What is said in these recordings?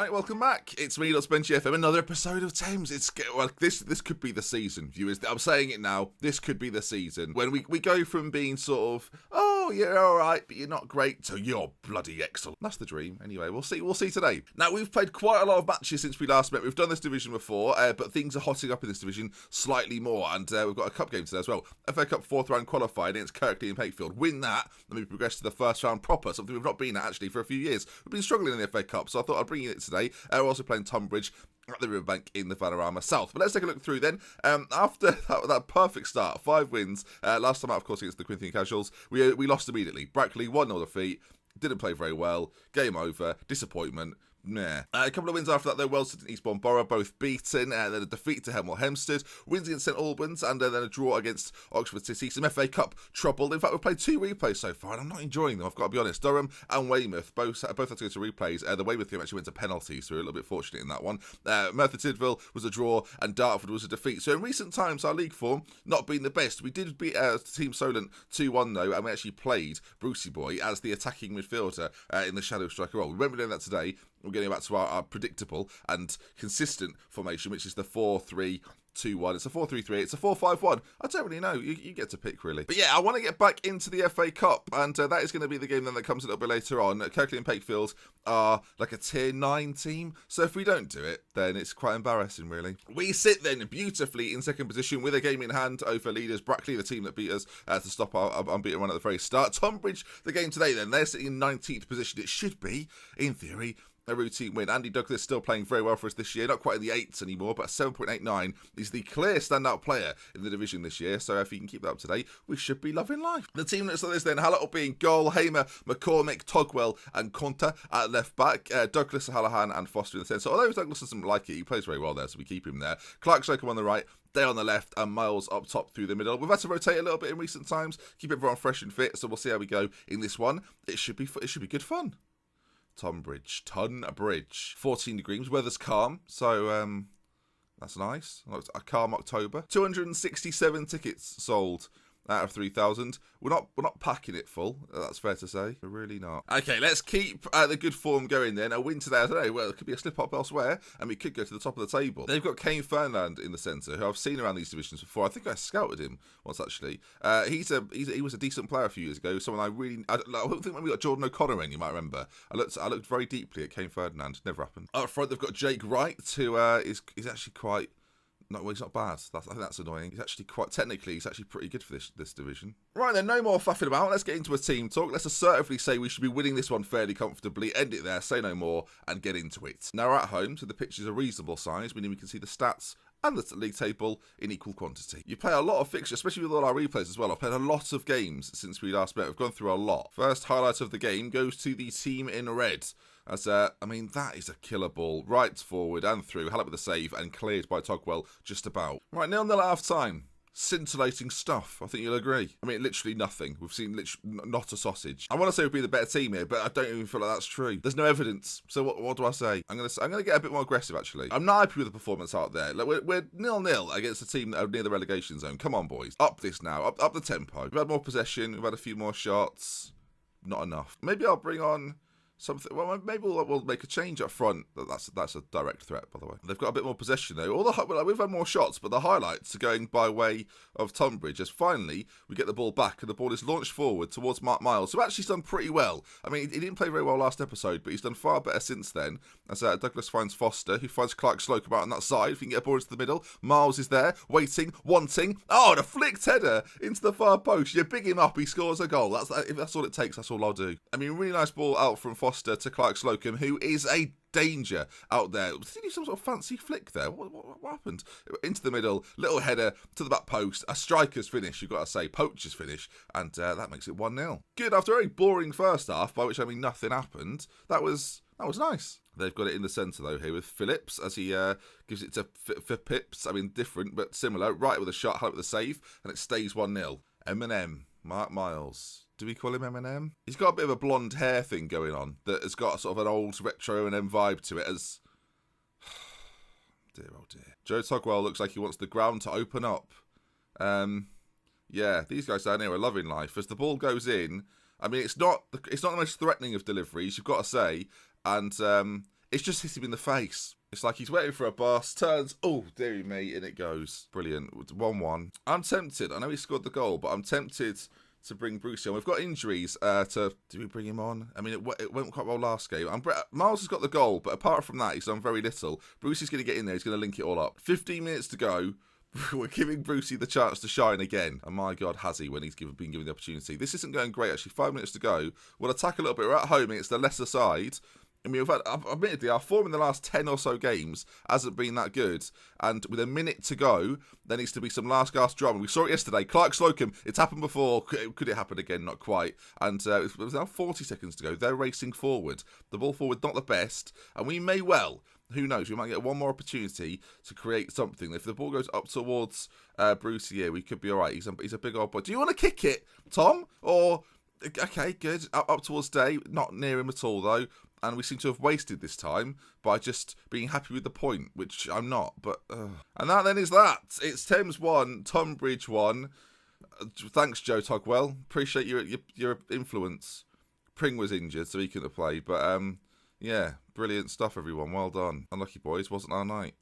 mate, welcome back. It's me, Spencer FM, another episode of Thames. This could be the season, viewers. I'm saying it now. This could be the season when we go from being sort of, oh, you're all right, but you're not great, to you're bloody excellent. That's the dream. Anyway, we'll see today. Now, we've played quite a lot of matches since we last met. We've done this division before, but things are hotting up in this division slightly more, and we've got a cup game today as well. FA Cup fourth round qualifying against Kirkley and Pakefield. Win that, and we progress to the first round proper, something we've not been at actually for a few years. We've been struggling in the FA Cup, so I thought I'd bring it today. We're also playing Tunbridge at the Riverbank in the Vanarama South. But let's take a look through then. After that perfect start, 5 wins, last time out, of course, against the Corinthian Casuals, we lost immediately. Brackley, 1-0 defeat, didn't play very well, game over, disappointment. Nah. A couple of wins after that, though. Wellston and Eastbourne Borough both beaten. Then a defeat to Hemel Hempstead. Wins against St Albans, and then a draw against Oxford City. Some FA Cup trouble. In fact, we've played 2 replays so far, and I'm not enjoying them, I've got to be honest. Durham and Weymouth both had to go to replays. The Weymouth game actually went to penalties, so we're a little bit fortunate in that one. Merthyr Tydfil was a draw, and Dartford was a defeat. So in recent times, our league form not been the best. We did beat Team Solent 2-1, though, and we actually played Brucey Boy as the attacking midfielder in the shadow striker role. We won't be doing that today. We're getting back to our predictable and consistent formation, which is the 4-3-2-1. It's a 4-3-3. It's a 4-5-1. I don't really know. You get to pick, really. But yeah, I want to get back into the FA Cup, and that is going to be the game then that comes a little bit later on. Kirkley and Pakefield are like a tier 9 team, so if we don't do it, then it's quite embarrassing, really. We sit then beautifully in second position with a game in hand over leaders Brackley, the team that beat us to stop our unbeaten run at the very start. Tunbridge, the game today then, they're sitting in 19th position. It should be, in theory, a routine win. Andy Douglas still playing very well for us this year. Not quite in the 8s anymore, but 7.89. He's the clear standout player in the division this year, so if he can keep that up to date, we should be loving life. The team that's like this then, Hallett will be in goal, Hamer, McCormick, Togwell and Conta at left back, Douglas, Hallahan and Foster in the centre. So although Douglas doesn't like it, he plays very well there, so we keep him there. Clark Slocum on the right, Day on the left, and Miles up top through the middle. We've had to rotate a little bit in recent times, keep everyone fresh and fit, so we'll see how we go in this one. It should be good fun. Tunbridge, 14 degrees, weather's calm, so that's nice. A calm October. 267 tickets sold out of 3,000. We're not packing it full, that's fair to say. We're really not. Okay, let's keep the good form going then. A win today, I don't know, well, it could be a slip up elsewhere, and we could go to the top of the table. They've got Kane Fernand in the centre, who I've seen around these divisions before. I think I scouted him once, actually. He was a decent player a few years ago, someone I think when we got Jordan O'Connor in, you might remember. I looked very deeply at Kane Ferdinand. Never happened. Up front, they've got Jake Wright, who is actually quite... No, well, he's not bad. I think that's annoying. He's actually he's actually pretty good for this division. Right then, no more faffing about. Let's get into a team talk. Let's assertively say we should be winning this one fairly comfortably. End it there, say no more, and get into it. Now we're at home, so the pitch is a reasonable size, meaning we can see the stats and the league table in equal quantity. You play a lot of fixtures, especially with all our replays as well. I've played a lot of games since we last met. We've gone through a lot. First highlight of the game goes to the team in red. As that is a killer ball. Right forward and through. Hallett with a save and cleared by Togwell just about. Right, 0-0 at half time. Scintillating stuff, I think you'll agree. Literally nothing. We've seen not a sausage. I want to say we'd be the better team here, but I don't even feel like that's true. There's no evidence. So what do I say? I'm gonna get a bit more aggressive, actually. I'm not happy with the performance out there. Like we're 0-0 against a team that are near the relegation zone. Come on, boys. Up this now. Up the tempo. We've had more possession. We've had a few more shots. Not enough. Maybe I'll bring on something. Well, maybe we'll make a change up front. That's a direct threat, by the way. They've got a bit more possession though. We've had more shots, but the highlights are going by way of Tunbridge. As finally we get the ball back and the ball is launched forward towards Mark Miles, who actually done pretty well. He didn't play very well last episode, but he's done far better since then. As Douglas finds Foster, who finds Clark Slocum out on that side. If he can get a ball into the middle, Miles is there, waiting, wanting. Oh, and a flicked header into the far post. You big him up, he scores a goal. If that's all it takes, that's all I'll do. Really nice ball out from Foster to Clark Slocum, who is a danger out there. Did he do some sort of fancy flick there? What happened? Into the middle, little header to the back post, a striker's finish, you've got to say, poacher's finish, and that makes it 1-0. Good, after a very boring first half, by which I mean nothing happened. That was nice. They've got it in the centre though here with Phillips as he gives it to for Pips. Different but similar. Right with a shot, Hallett with a save, and it stays 1-0. Eminem, Mark Miles. Do we call him Eminem? He's got a bit of a blonde hair thing going on that has got sort of an old retro Eminem vibe to it as... dear, oh dear. Joe Togwell looks like he wants the ground to open up. Yeah, these guys down here are loving life. As the ball goes in, it's not the most threatening of deliveries, you've got to say, and It's just hit him in the face. It's like he's waiting for a bus, turns, oh, dearie me, and it goes. Brilliant. 1-1. I'm tempted. I know he scored the goal, but I'm tempted to bring Brucey on. We've got injuries do we bring him on? I mean, it went quite well last game. Miles has got the goal, but apart from that, he's done very little. Brucey's going to get in there. He's going to link it all up. 15 minutes to go. We're giving Brucey the chance to shine again. And my God, has he, when he's been given the opportunity. This isn't going great, actually. 5 minutes to go. We'll attack a little bit. We're at home. It's the lesser side. I mean, admittedly, our form in the last 10 or so games hasn't been that good. And with a minute to go, there needs to be some last gasp drama. We saw it yesterday. Clark Slocum, it's happened before. Could it happen again? Not quite. And it was now 40 seconds to go. They're racing forward. The ball forward, not the best. And we may well, who knows, we might get one more opportunity to create something. If the ball goes up towards Brucey here, we could be all right. He's a big old boy. Do you want to kick it, Tom? Or, okay, good. Up towards Day. Not near him at all, though. And we seem to have wasted this time by just being happy with the point, which I'm not. But and that then is that. It's Thames 1, Tonbridge 1. Thanks, Joe Togwell. Appreciate your influence. Pring was injured, so he couldn't have played. But yeah, brilliant stuff, everyone. Well done. Unlucky boys, wasn't our night.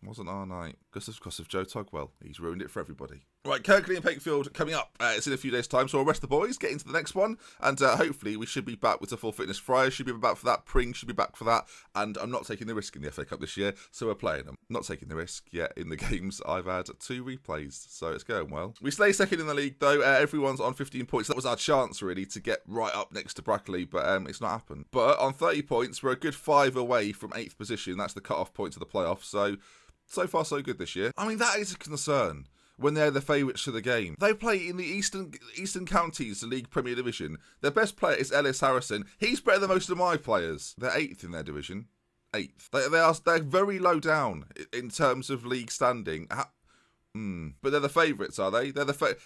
Wasn't our night. Because of Joe Togwell. He's ruined it for everybody. Right, Kirkley and Pakefield coming up. It's in a few days' time, so I'll rest the boys, get into the next one, and hopefully we should be back with a full fitness. Fryer should be back for that. Pring should be back for that, and I'm not taking the risk in the FA Cup this year, so we're playing them. Not taking the risk yet in the games. I've had 2 replays, so it's going well. We stay second in the league, though. Everyone's on 15 points. That was our chance, really, to get right up next to Brackley, but it's not happened. But on 30 points, we're a good 5 away from 8th position. That's the cut-off point to the playoffs, so far, so good this year. I mean, that is a concern when they're the favourites to the game. They play in the Eastern Counties League Premier Division. Their best player is Ellis Harrison. He's better than most of my players. They're 8th in their division. 8th. They're very low down in terms of league standing. But they're the favourites, are they? They're the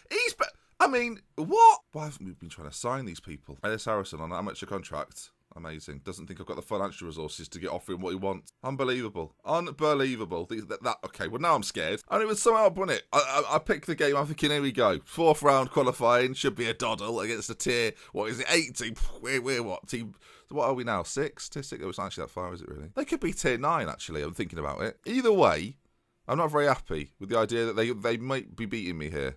I mean, what? Why haven't we been trying to sign these people? Ellis Harrison on an amateur contract. Amazing. Doesn't think I've got the financial resources to get off him what he wants. Unbelievable. Okay, well now I'm scared. And it was so out, wasn't it? I picked the game, I'm thinking, here we go. 4th round qualifying, should be a doddle against a tier, what is it, 8 team? We're what? Team, what are we now, 6? Tier 6? Oh, it's not actually that far, is it really? They could be tier 9, actually, I'm thinking about it. Either way, I'm not very happy with the idea that they might be beating me here.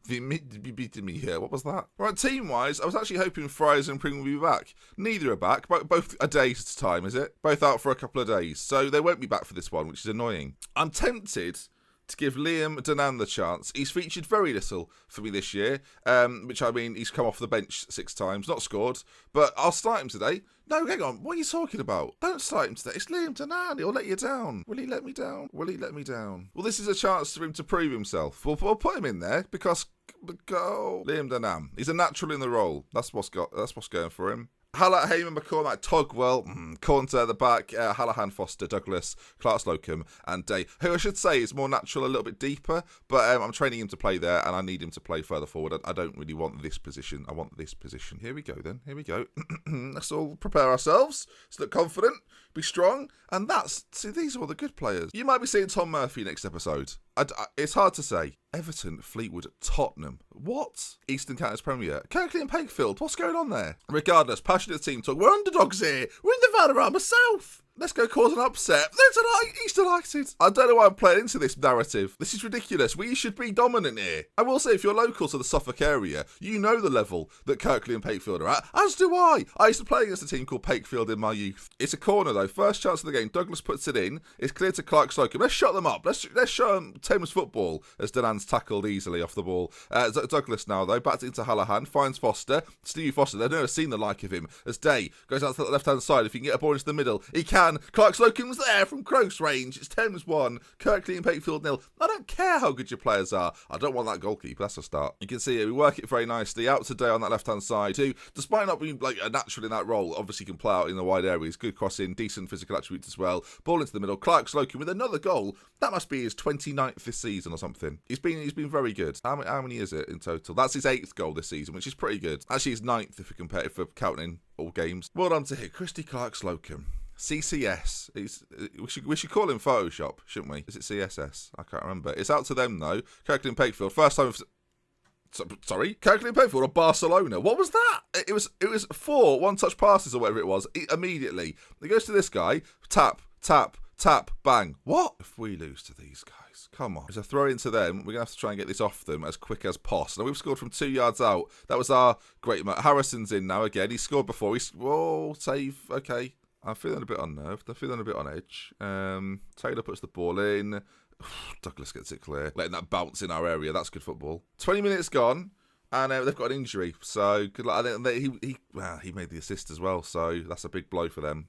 Beating me here. What was that? Right, team-wise, I was actually hoping Fryers and Pring would be back. Neither are back. Both a day's time, is it? Both out for a couple of days. So they won't be back for this one, which is annoying. I'm tempted to give Liam Danan the chance. He's featured very little for me this year, which I mean, he's come off the bench 6 times, not scored, but I'll start him today. No, hang on, what are you talking about? Don't start him today. It's Liam Danan. He'll let you down. Will he let me down? Will he let me down? Well, this is a chance for him to prove himself. We'll put him in there because Liam Danan. He's a natural in the role. That's what's going for him. Hallett, Heyman, McCormack, Togwell, Cornter at the back, Hallahan, Foster, Douglas, Clark Slocum, and Day, who I should say is more natural, a little bit deeper, but I'm training him to play there, and I need him to play further forward. I don't really want this position. I want this position. Here we go, then. Here we go. Let's all prepare ourselves. Let's look confident, be strong, and these are all the good players. You might be seeing Tom Murphy next episode. It's hard to say. Everton, Fleetwood, Tottenham. What? Eastern Counties Premier. Kirkley and Pakefield. What's going on there? Regardless, passionate team talk. We're underdogs here. We're in the Vanarama South. Let's go cause an upset. He's delighted. I don't know why I'm playing into this narrative. This is ridiculous. We should be dominant here. I will say, if you're local to the Suffolk area, you know the level that Kirkley and Pakefield are at, as do I. I used to play against a team called Pakefield in my youth. It's a corner, though. First chance of the game. Douglas puts it in. It's clear to Clark Slocum. Let's shut them up. Let's show them Thames football, as Danan's tackled easily off the ball. Douglas now, though, bats into Hallahan, finds Foster. Stevie Foster, they've never seen the like of him. As Day goes out to the left-hand side. If he can get a ball into the middle, he can. Clark Slocum's there from close range. It's Thames 1, Kirkley and Pakefield 0. I don't care how good your players are. I don't want that goalkeeper. That's a start. You can see here, we work it very nicely. Out to Day on that left-hand side, who, despite not being like a natural in that role, obviously can play out in the wide areas. Good crossing, decent physical attributes as well. Ball into the middle. Clark Slocum with another goal. That must be his 29th this season or something. He's been very good. How many is it in total? That's his 8th goal this season, which is pretty good. Actually, his 9th if we're counting all games. Well done to him. Christy Clark Slocum. CCS. We should call him Photoshop, shouldn't we? Is it CSS? I can't remember. It's out to them, though. Kirkley and Pakefield. First time Sorry, Kirkley and Penfield or Barcelona? What was that? It was 4 one-touch passes or whatever it was. Immediately, it goes to this guy. Tap, tap, tap, bang. What? If we lose to these guys, come on. There's a throw into them. We're going to have to try and get this off them as quick as possible. Now, we've scored from 2 yards out. That was our great... Harrison's in now again. He scored before. Save. Okay. I'm feeling a bit unnerved. I'm feeling a bit on edge. Taylor puts the ball in. Douglas gets it clear. Letting that bounce in our area. That's good football. 20 minutes gone. And they've got an injury. So, good luck. He made the assist as well. So, that's a big blow for them,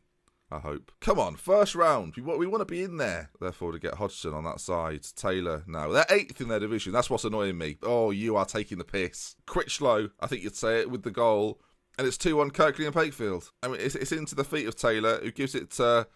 I hope. Come on, first round. We want to be in there. Therefore, to get Hodgson on that side. Taylor now. They're 8th in their division. That's what's annoying me. Oh, you are taking the piss. Critchlow, I think you'd say it, with the goal. And it's 2-1 Kirkley and Pakefield. I mean, it's into the feet of Taylor, who gives it to...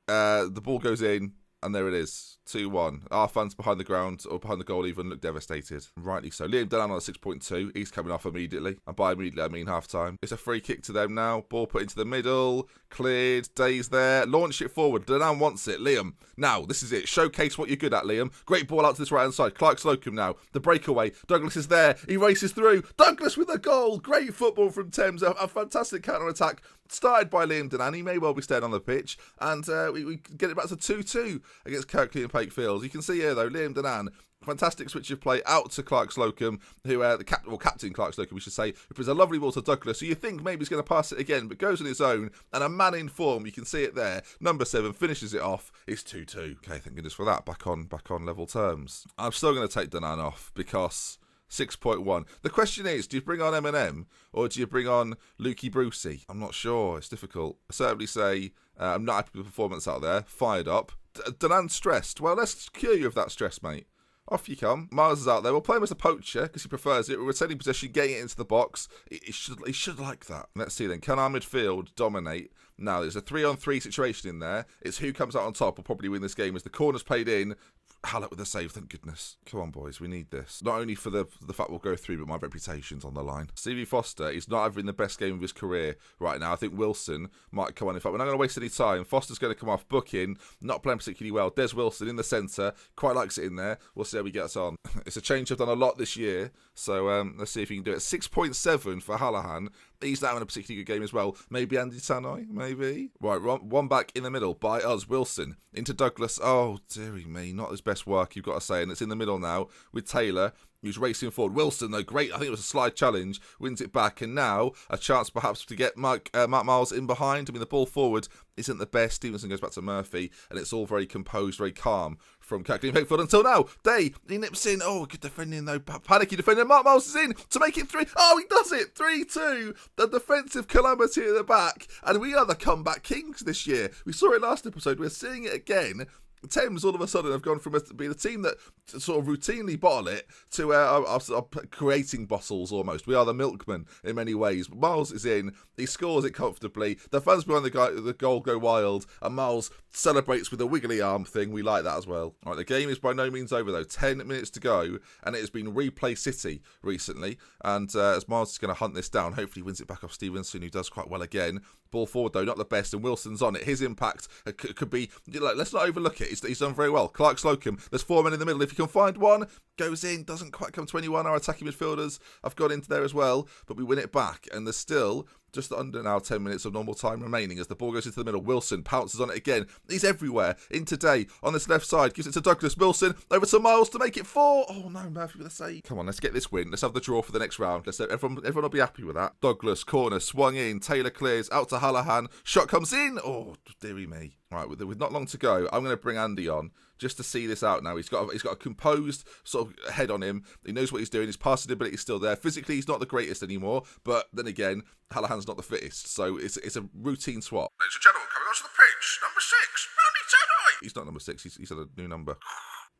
the ball goes in. And there it is, 2-1. Our fans behind the ground, or behind the goal even, look devastated. Rightly so. Liam Dunn on a 6.2. He's coming off immediately. And by immediately, I mean half-time. It's a free kick to them now. Ball put into the middle. Cleared. Day's there. Launch it forward. Dunn wants it. Liam. Now, this is it. Showcase what you're good at, Liam. Great ball out to this right-hand side. Clark Slocum now. The breakaway. Douglas is there. He races through. Douglas with a goal. Great football from Thames. A fantastic counter-attack. Started by Liam Dunn. He may well be staying on the pitch. And we get it back to 2-2 against Kirkley and Pakefield. You can see here, though, Liam Dunn, fantastic switch of play out to Clark Slocum, who, Captain Clark Slocum, we should say, who puts a lovely ball to Douglas, who you think maybe he's going to pass it again, but goes on his own, and a man in form, you can see it there, number 7, finishes it off. It's 2-2. Okay, thank goodness for that. Back on level terms. I'm still going to take Dunn off, because... 6.1. The question is, do you bring on Eminem or do you bring on Lukey Brucey? I'm not sure. It's difficult. I certainly say I'm not happy with the performance out there. Fired up. Dunan's stressed. Well, let's cure you of that stress, mate. Off you come. Miles is out there. We'll play him as a poacher because he prefers it. We're retaining possession, getting it into the box. He should like that. Let's see then. Can our midfield dominate? Now, there's a 3-on-3 situation in there. It's who comes out on top will probably win this game as the corner's played in. Hallett with a save, thank goodness. Come on, boys, we need this. Not only for the fact we'll go through, but my reputation's on the line. Stevie Foster is not having the best game of his career right now. I think Wilson might come on. In fact, we're not going to waste any time. Foster's going to come off, booking, not playing particularly well. Des Wilson in the centre, quite likes it in there. We'll see how he gets on. It's a change I've done a lot this year, so let's see if he can do it. 6.7 for Hallahan. He's now in a particularly good game as well. Maybe Andy Tannoy, maybe. Right, one back in the middle by us. Wilson into Douglas. Oh, dearie me, not his best work, you've got to say. And it's in the middle now with Taylor, who's racing forward. Wilson, though, great. I think it was a slide challenge. Wins it back. And now a chance perhaps to get Mark Miles in behind. I mean, the ball forward isn't the best. Stevenson goes back to Murphy. And it's all very composed, very calm from Kirkley and Pakefield until now. Day, he nips in. Oh, good defending, though. Panicky defending. Mark Miles is in to make it 3. Oh, he does it. 3-2. The defensive calamity at the back. And we are the comeback kings this year. We saw it last episode. We're seeing it again. Thames all of a sudden have gone from being the team that sort of routinely bottle it to creating bottles almost. We are the milkmen in many ways. But Miles is in. He scores it comfortably. The fans behind the goal go wild. And Miles celebrates with a wiggly arm thing. We like that as well. All right, the game is by no means over though. 10 minutes to go. And it has been Replay City recently. And as Miles is going to hunt this down, hopefully he wins it back off Stevenson, who does quite well again. Ball forward though, not the best. And Wilson's on it. His impact could be, let's not overlook it. He's done very well. Clark Slocum, there's 4 men in the middle. If you can find one, goes in, doesn't quite come to anyone. Our attacking midfielders have got into there as well, but we win it back. And there's still just under now 10 minutes of normal time remaining as the ball goes into the middle. Wilson pounces on it again. He's everywhere. In today on this left side, gives it to Douglas. Wilson over to Miles to make it 4. Oh no, Murphy with a save. Come on, let's get this win. Let's have the draw for the next round. Everyone will be happy with that. Douglas, corner, swung in. Taylor clears, out to Hallahan. Shot comes in. Oh, dearie me. Right, with not long to go, I'm going to bring Andy on just to see this out now. He's got a composed sort of head on him. He knows what he's doing. His passing ability is still there. Physically, he's not the greatest anymore. But then again, Hallahan's not the fittest. So it's a routine swap. Ladies and gentlemen, coming onto the pitch, number 6, Andy Tannoy. He's not number 6. He's had a new number.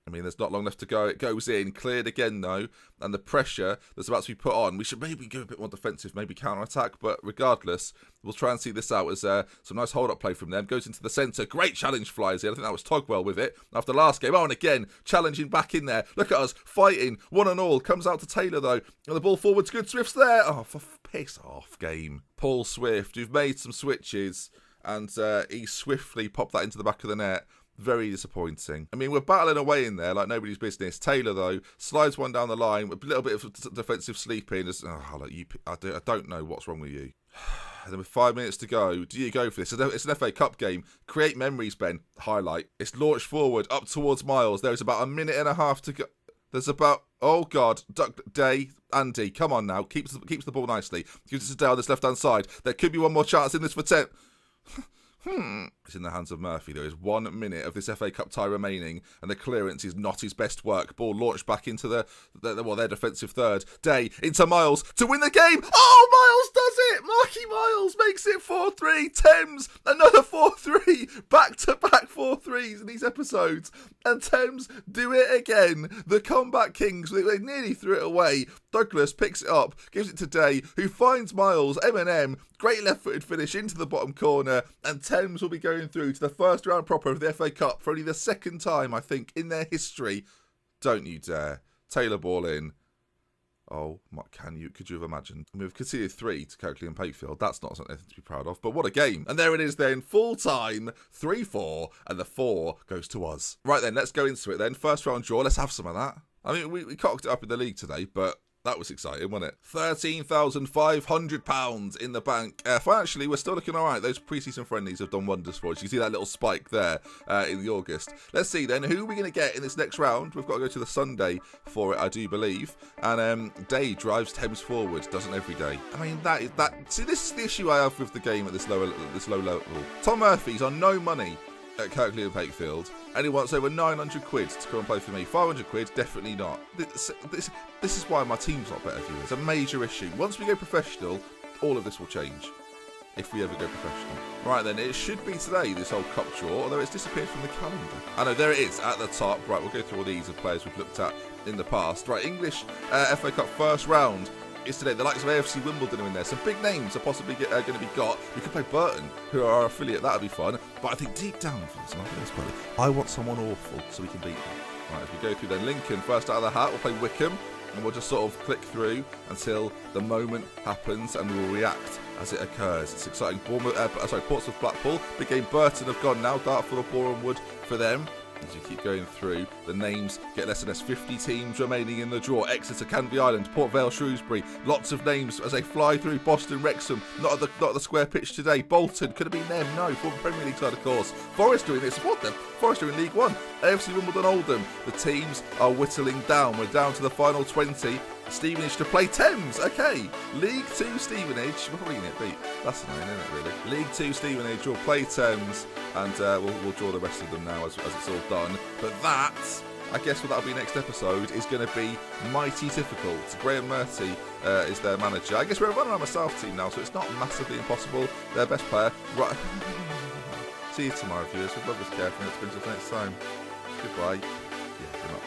I mean, there's not long left to go. It goes in, cleared again though, and the pressure that's about to be put on, we should maybe go a bit more defensive, maybe counter-attack, but regardless, we'll try and see this out as some nice hold-up play from them. Goes into the centre, great challenge flies in. I think that was Togwell with it after last game. Oh, and again, challenging back in there. Look at us, fighting, one and all. Comes out to Taylor though, and the ball forwards, good. Swift's there. Oh, for piss off, game. Paul Swift, who've made some switches, and he swiftly popped that into the back of the net. Very disappointing. I mean, we're battling away in there like nobody's business. Taylor, though, slides one down the line with a little bit of defensive sleeping. I don't know what's wrong with you. And then with 5 minutes to go, do you go for this? It's an FA Cup game. Create memories, Ben. Highlight. It's launched forward, up towards Miles. There is about a minute and a half to go. There's about, oh God, Day, Andy, come on now. Keeps the ball nicely. Gives it to Day on this left-hand side. There could be one more chance in this for 10. It's in the hands of Murphy. There is 1 minute of this FA Cup tie remaining, and the clearance is not his best work. Ball launched back into their defensive third. Day into Miles to win the game. Oh, Miles does it! Marky Miles makes it 4-3. Thames, another 4-3. Back-to-back 4-3s in these episodes. And Thames do it again. The comeback kings, they nearly threw it away. Douglas picks it up, gives it to Day, who finds Miles. M&M, great left-footed finish into the bottom corner, and Thames will be going through to the first round proper of the FA Cup for only the second time, I think, in their history. Don't you dare. Taylor ball in. Oh, could you have imagined? I mean, we've conceded 3 to Coakley and Pakefield. That's not something to be proud of, but what a game. And there it is then, full time, 3-4, and the 4 goes to us. Right then, let's go into it then. First round draw, let's have some of that. I mean, we cocked it up in the league today, but that was exciting, wasn't it? £13,500 in the bank. Financially, we're still looking all right. Those pre-season friendlies have done wonders for us. You can see that little spike there in the August. Let's see then, who are we going to get in this next round? We've got to go to the Sunday for it, I do believe. And Day drives Thames forward, doesn't every day. I mean, see, this is the issue I have with the game at this low level. Tom Murphy's on no money at Kirkley and Pakefield, and he wants over 900 quid to come and play for me. 500 quid, definitely not. This is why my team's not better, viewers. It's a major issue. Once we go professional, all of this will change. If we ever go professional. Right then, it should be today, this old cup draw, although it's disappeared from the calendar. I know, there it is, at the top. Right, we'll go through all these of players we've looked at in the past. Right, English FA Cup first round is today. The likes of AFC Wimbledon are in there. Some big names are possibly going to be got. We could play Burton, who are our affiliate. That would be fun. But I think deep down, I want someone awful so we can beat them. Right, as we go through then, Lincoln first out of the hat. We'll play Wickham, and we'll just sort of click through until the moment happens, and we will react as it occurs. It's exciting. Portsmouth Blackpool. Big game. Burton have gone now. Dartford or Boreham Wood for them. As you keep going through, the names get less and less. 50 teams remaining in the draw. Exeter, Canvey Island, Port Vale, Shrewsbury. Lots of names as they fly through. Boston, Wrexham, not at the square pitch today. Bolton, could have been them. No, former Premier League side, of course. Forest doing this. Support them. Forest are in League One. AFC Wimbledon, Oldham. The teams are whittling down. We're down to the final 20. Stevenage to play Thames. Okay. League 2 Stevenage. We're probably going to get beat. That's annoying, isn't it, really? League 2 Stevenage will play Thames, and we'll draw the rest of them now as it's all done. But that, I guess what that'll be next episode, is going to be mighty difficult. Graham Murty is their manager. I guess we're running on a South team now, so it's not massively impossible. Their best player. Right. See you tomorrow, viewers. With love, care, and it's been until next time. Goodbye. Yeah, good luck.